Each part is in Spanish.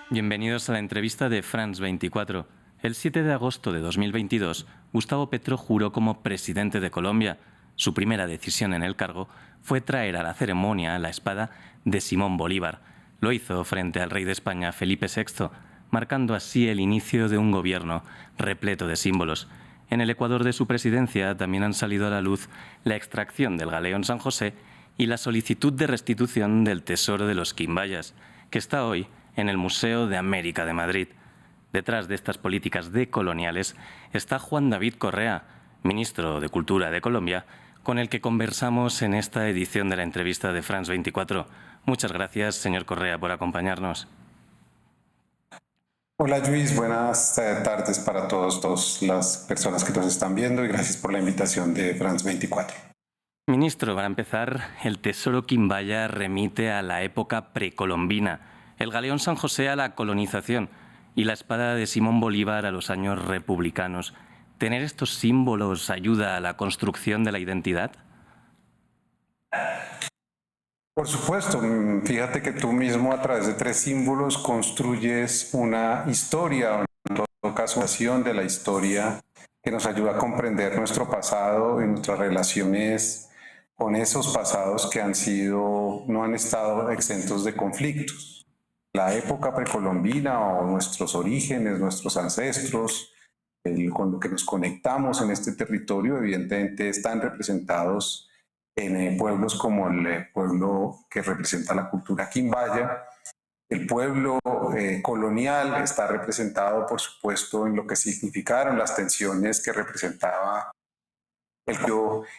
Bienvenidos a la entrevista de France 24. El 7 de agosto de 2022, Gustavo Petro juró como presidente de Colombia. Su primera decisión en el cargo fue traer a la ceremonia la espada de Simón Bolívar. Lo hizo frente al rey de España, Felipe VI, marcando así el inicio de un gobierno repleto de símbolos. En el ecuador de su presidencia también han salido a la luz la extracción del galeón San José y la solicitud de restitución del tesoro de los Quimbayas, que está hoy en el Museo de América de Madrid. Detrás de estas políticas decoloniales está Juan David Correa, ministro de Cultura de Colombia, con el que conversamos en esta edición de la entrevista de France 24. Muchas gracias, señor Correa, por acompañarnos. Hola Luis, buenas tardes para todas las personas que nos están viendo y gracias por la invitación de France 24. Ministro, para empezar, el tesoro Quimbaya remite a la época precolombina, el galeón San José a la colonización y la espada de Simón Bolívar a los años republicanos. ¿Tener estos símbolos ayuda a la construcción de la identidad? Por supuesto, fíjate que tú mismo a través de 3 símbolos construyes una historia, o en todo caso, una de la historia que nos ayuda a comprender nuestro pasado y nuestras relaciones con esos pasados que no han estado exentos de conflictos. La época precolombina o nuestros orígenes, nuestros ancestros, con lo que nos conectamos en este territorio, evidentemente están representados en pueblos como el pueblo que representa la cultura quimbaya. El pueblo colonial está representado, por supuesto, en lo que significaron las tensiones que representaba el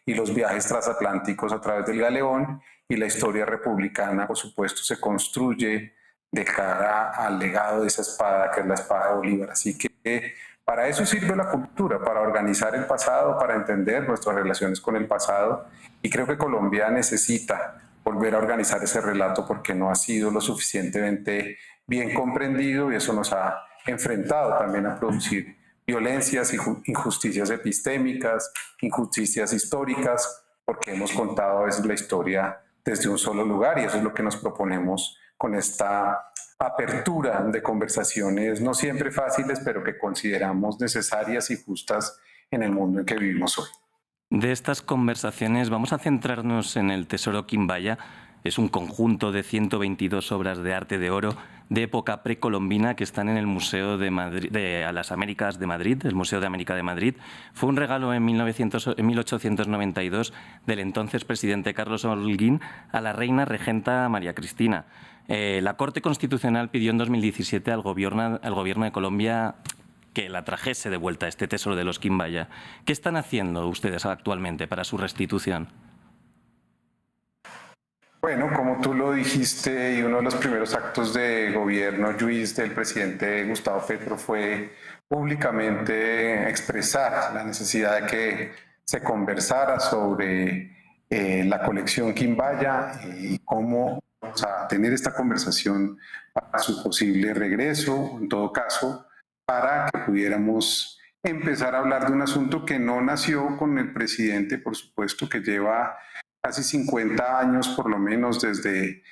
y los viajes transatlánticos a través del galeón, y la historia republicana, por supuesto, se construye de cara al legado de esa espada, que es la espada de Bolívar. Así que para eso sirve la cultura, para organizar el pasado, para entender nuestras relaciones con el pasado, y creo que Colombia necesita volver a organizar ese relato porque no ha sido lo suficientemente bien comprendido, y eso nos ha enfrentado también a producir violencias, injusticias epistémicas, injusticias históricas, porque hemos contado a veces la historia desde un solo lugar, y eso es lo que nos proponemos con esta apertura de conversaciones no siempre fáciles, pero que consideramos necesarias y justas en el mundo en que vivimos hoy. De estas conversaciones vamos a centrarnos en el Tesoro Quimbaya. Es un conjunto de 122 obras de arte de oro de época precolombina que están en el Museo de Madrid, de las Américas de Madrid, el Museo de América de Madrid. Fue un regalo en 1892 del entonces presidente Carlos Holguín a la reina regenta María Cristina. La Corte Constitucional pidió en 2017 al gobierno de Colombia que la trajese de vuelta este tesoro de los Quimbaya. ¿Qué están haciendo ustedes actualmente para su restitución? Bueno, como tú lo dijiste, y uno de los primeros actos de gobierno, Luis, del presidente Gustavo Petro fue públicamente expresar la necesidad de que se conversara sobre la colección Quimbaya y cómo vamos a tener esta conversación para su posible regreso, en todo caso, para que pudiéramos empezar a hablar de un asunto que no nació con el presidente, por supuesto, que lleva casi 50 años por lo menos desde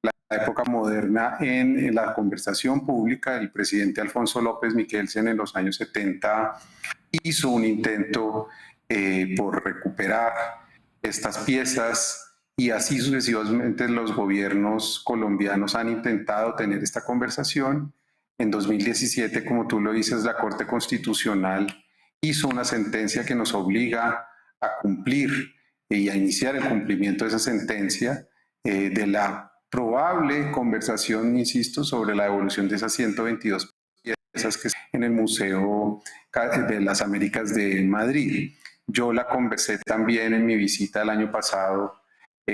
la época moderna en la conversación pública. El presidente Alfonso López Miquelsen en los años 70 hizo un intento por recuperar estas piezas, y así sucesivamente los gobiernos colombianos han intentado tener esta conversación. En 2017, como tú lo dices, la Corte Constitucional hizo una sentencia que nos obliga a cumplir y a iniciar el cumplimiento de esa sentencia, de la probable conversación, insisto, sobre la devolución de esas 122 piezas que están en el Museo de las Américas de Madrid. Yo la conversé también en mi visita el año pasado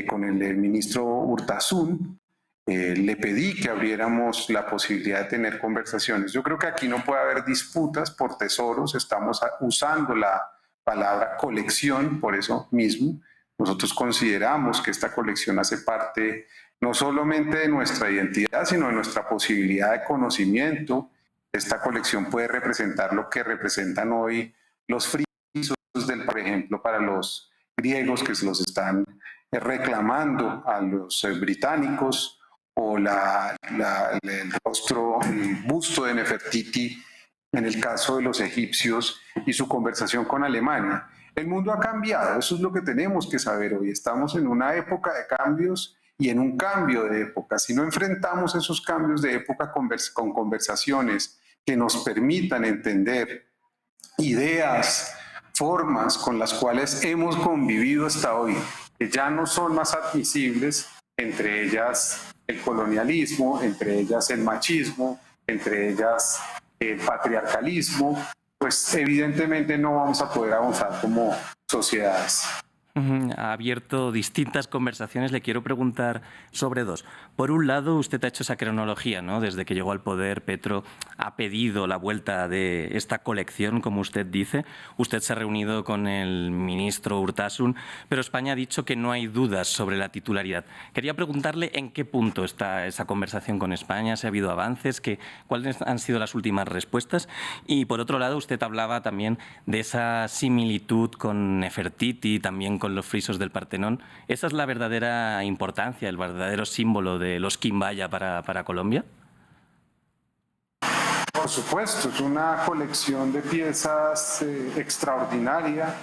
con el ministro Urtasun. Le pedí que abriéramos la posibilidad de tener conversaciones. Yo creo que aquí no puede haber disputas por tesoros, estamos usando la palabra colección por eso mismo. Nosotros consideramos que esta colección hace parte no solamente de nuestra identidad, sino de nuestra posibilidad de conocimiento. Esta colección puede representar lo que representan hoy los frisos, por ejemplo, para los griegos que se los están reclamando a los británicos, o el rostro, el busto de Nefertiti en el caso de los egipcios y su conversación con Alemania. El mundo ha cambiado, eso es lo que tenemos que saber hoy. Estamos en una época de cambios y en un cambio de época. Si no enfrentamos esos cambios de época con conversaciones que nos permitan entender ideas, formas con las cuales hemos convivido hasta hoy, que ya no son más admisibles, entre ellas el colonialismo, entre ellas el machismo, entre ellas el patriarcalismo, pues evidentemente no vamos a poder avanzar como sociedades. Ha abierto distintas conversaciones. Le quiero preguntar sobre dos. Por un lado, usted ha hecho esa cronología, ¿no? Desde que llegó al poder, Petro ha pedido la vuelta de esta colección, como usted dice. Usted se ha reunido con el ministro Urtasun, pero España ha dicho que no hay dudas sobre la titularidad. Quería preguntarle en qué punto está esa conversación con España, si ha habido avances, cuáles han sido las últimas respuestas. Y por otro lado, usted hablaba también de esa similitud con Nefertiti, también con los frisos del Partenón. ¿Esa es la verdadera importancia, el verdadero símbolo de los Quimbaya para Colombia? Por supuesto, es una colección de piezas extraordinaria.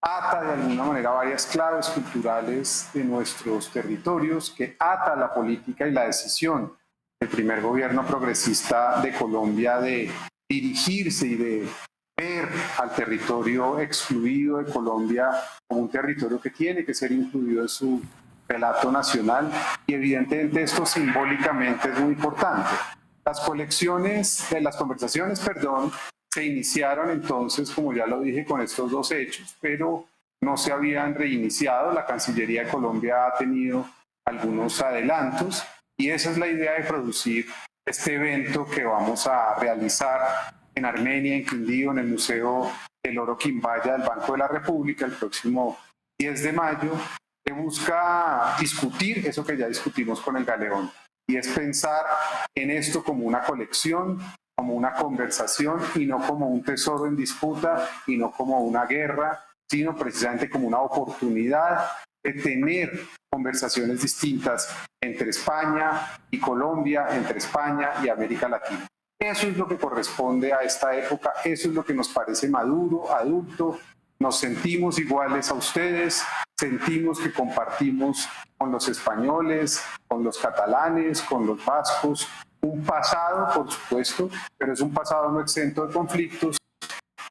Ata de alguna manera varias claves culturales de nuestros territorios, que ata la política y la decisión del primer gobierno progresista de Colombia de dirigirse y de ver al territorio excluido de Colombia como un territorio que tiene que ser incluido en su relato nacional, y evidentemente esto simbólicamente es muy importante. Las conversaciones, se iniciaron entonces, como ya lo dije, con estos dos hechos, pero no se habían reiniciado. La Cancillería de Colombia ha tenido algunos adelantos y esa es la idea de producir este evento que vamos a realizar en Armenia, en Quindío, en el Museo del Oro Quimbaya del Banco de la República el próximo 10 de mayo, que busca discutir eso que ya discutimos con el Galeón, y es pensar en esto como una colección, como una conversación y no como un tesoro en disputa y no como una guerra, sino precisamente como una oportunidad de tener conversaciones distintas entre España y Colombia, entre España y América Latina. Eso es lo que corresponde a esta época, eso es lo que nos parece maduro, adulto. Nos sentimos iguales a ustedes, sentimos que compartimos con los españoles, con los catalanes, con los vascos, un pasado, por supuesto, pero es un pasado no exento de conflictos,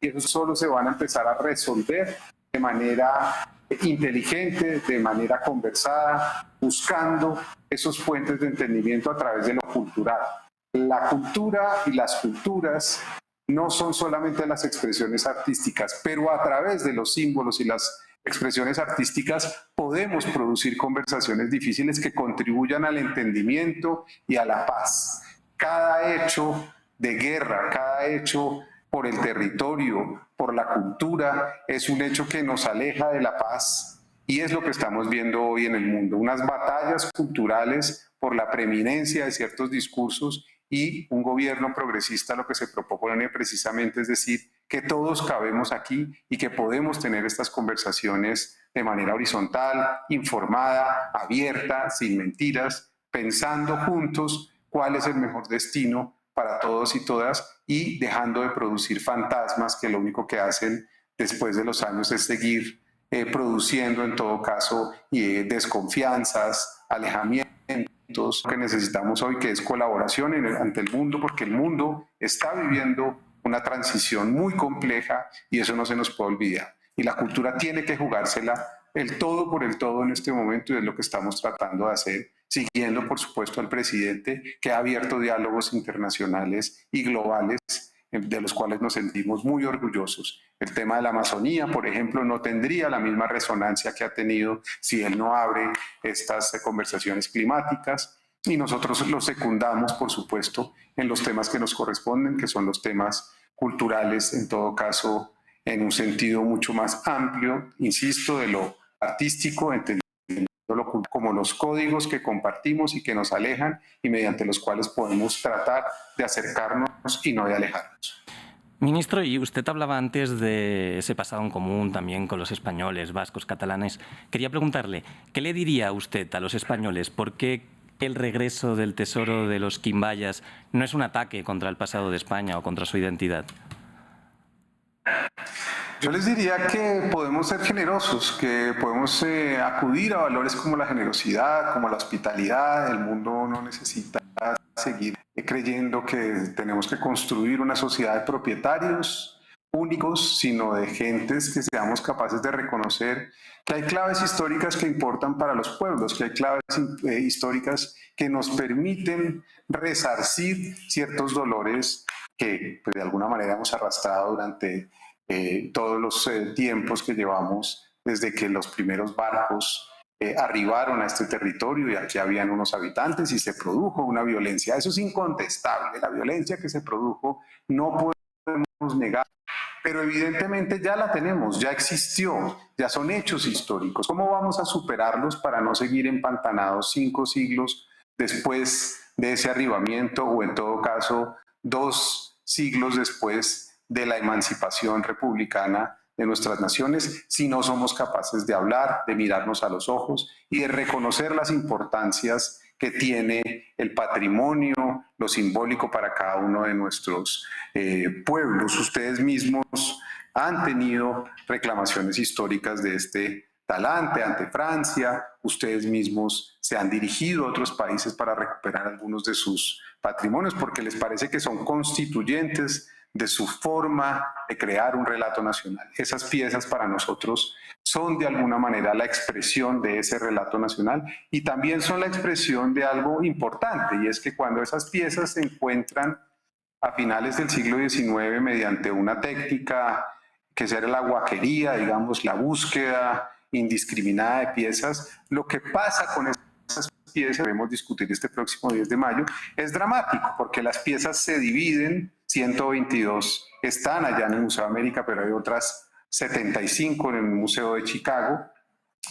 y eso solo se van a empezar a resolver de manera inteligente, de manera conversada, buscando esos puentes de entendimiento a través de lo cultural. La cultura y las culturas no son solamente las expresiones artísticas, pero a través de los símbolos y las expresiones artísticas podemos producir conversaciones difíciles que contribuyan al entendimiento y a la paz. Cada hecho de guerra, cada hecho por el territorio, por la cultura, es un hecho que nos aleja de la paz, y es lo que estamos viendo hoy en el mundo, unas batallas culturales por la preeminencia de ciertos discursos, y un gobierno progresista lo que se propone precisamente es decir que todos cabemos aquí y que podemos tener estas conversaciones de manera horizontal, informada, abierta, sin mentiras, pensando juntos cuál es el mejor destino para todos y todas, y dejando de producir fantasmas que lo único que hacen después de los años es seguir produciendo en todo caso desconfianzas, alejamientos. Que necesitamos hoy, que es colaboración ante el mundo, porque el mundo está viviendo una transición muy compleja y eso no se nos puede olvidar. Y la cultura tiene que jugársela el todo por el todo en este momento, y es lo que estamos tratando de hacer, siguiendo por supuesto al presidente, que ha abierto diálogos internacionales y globales de los cuales nos sentimos muy orgullosos. El tema de la Amazonía, por ejemplo, no tendría la misma resonancia que ha tenido si él no abre estas conversaciones climáticas, y nosotros lo secundamos, por supuesto, en los temas que nos corresponden, que son los temas culturales, en todo caso, en un sentido mucho más amplio, insisto, de lo artístico, entendiendo como los códigos que compartimos y que nos alejan, y mediante los cuales podemos tratar de acercarnos y no de alejarnos. Ministro, y usted hablaba antes de ese pasado en común también con los españoles, vascos, catalanes. Quería preguntarle, ¿qué le diría usted a los españoles? ¿Por qué el regreso del tesoro de los quimbayas no es un ataque contra el pasado de España o contra su identidad? Yo les diría que podemos ser generosos, que podemos acudir a valores como la generosidad, como la hospitalidad. El mundo no necesita seguir creyendo que tenemos que construir una sociedad de propietarios únicos, sino de gentes que seamos capaces de reconocer que hay claves históricas que importan para los pueblos, que hay claves históricas que nos permiten resarcir ciertos dolores que pues, de alguna manera hemos arrastrado durante todos los tiempos que llevamos desde que los primeros barcos arribaron a este territorio y aquí habían unos habitantes y se produjo una violencia. Eso es incontestable. La violencia que se produjo no podemos negar, pero evidentemente ya la tenemos, ya existió, ya son hechos históricos. ¿Cómo vamos a superarlos para no seguir empantanados 5 siglos después de ese arribamiento o en todo caso 2 siglos después de la emancipación republicana de nuestras naciones si no somos capaces de hablar, de mirarnos a los ojos y de reconocer las importancias que tiene el patrimonio, lo simbólico para cada uno de nuestros pueblos? Ustedes mismos han tenido reclamaciones históricas de este talante ante Francia, ustedes mismos se han dirigido a otros países para recuperar algunos de sus patrimonios porque les parece que son constituyentes de su forma de crear un relato nacional. Esas piezas para nosotros son de alguna manera la expresión de ese relato nacional y también son la expresión de algo importante, y es que cuando esas piezas se encuentran a finales del siglo XIX mediante una técnica que será la guaquería, digamos, la búsqueda indiscriminada de piezas, lo que pasa con esas piezas, debemos discutir este próximo 10 de mayo, es dramático, porque las piezas se dividen, 122 están allá en el Museo de América, pero hay otras 75 en el Museo de Chicago,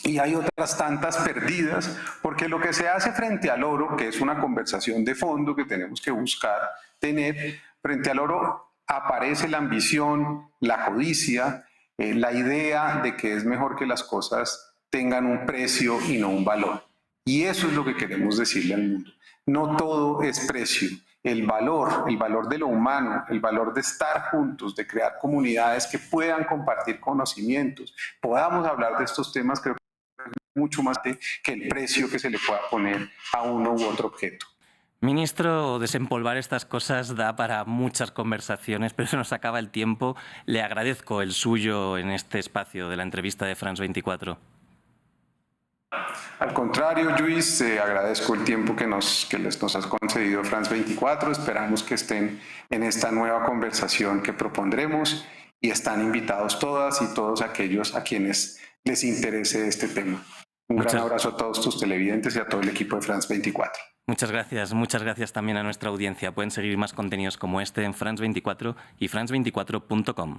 y hay otras tantas perdidas, porque lo que se hace frente al oro, que es una conversación de fondo que tenemos que buscar tener, frente al oro aparece la ambición, la codicia, la idea de que es mejor que las cosas tengan un precio y no un valor. Y eso es lo que queremos decirle al mundo. No todo es precio. El valor de lo humano, el valor de estar juntos, de crear comunidades que puedan compartir conocimientos, podamos hablar de estos temas, creo que es mucho más que el precio que se le pueda poner a uno u otro objeto. Ministro, desempolvar estas cosas da para muchas conversaciones, pero se nos acaba el tiempo. Le agradezco el suyo en este espacio de la entrevista de France 24. Al contrario, Luis, agradezco el tiempo que nos has concedido France 24. Esperamos que estén en esta nueva conversación que propondremos y están invitados todas y todos aquellos a quienes les interese este tema. Un gran abrazo a todos tus televidentes y a todo el equipo de France 24. Muchas gracias también a nuestra audiencia. Pueden seguir más contenidos como este en France 24 y france24.com.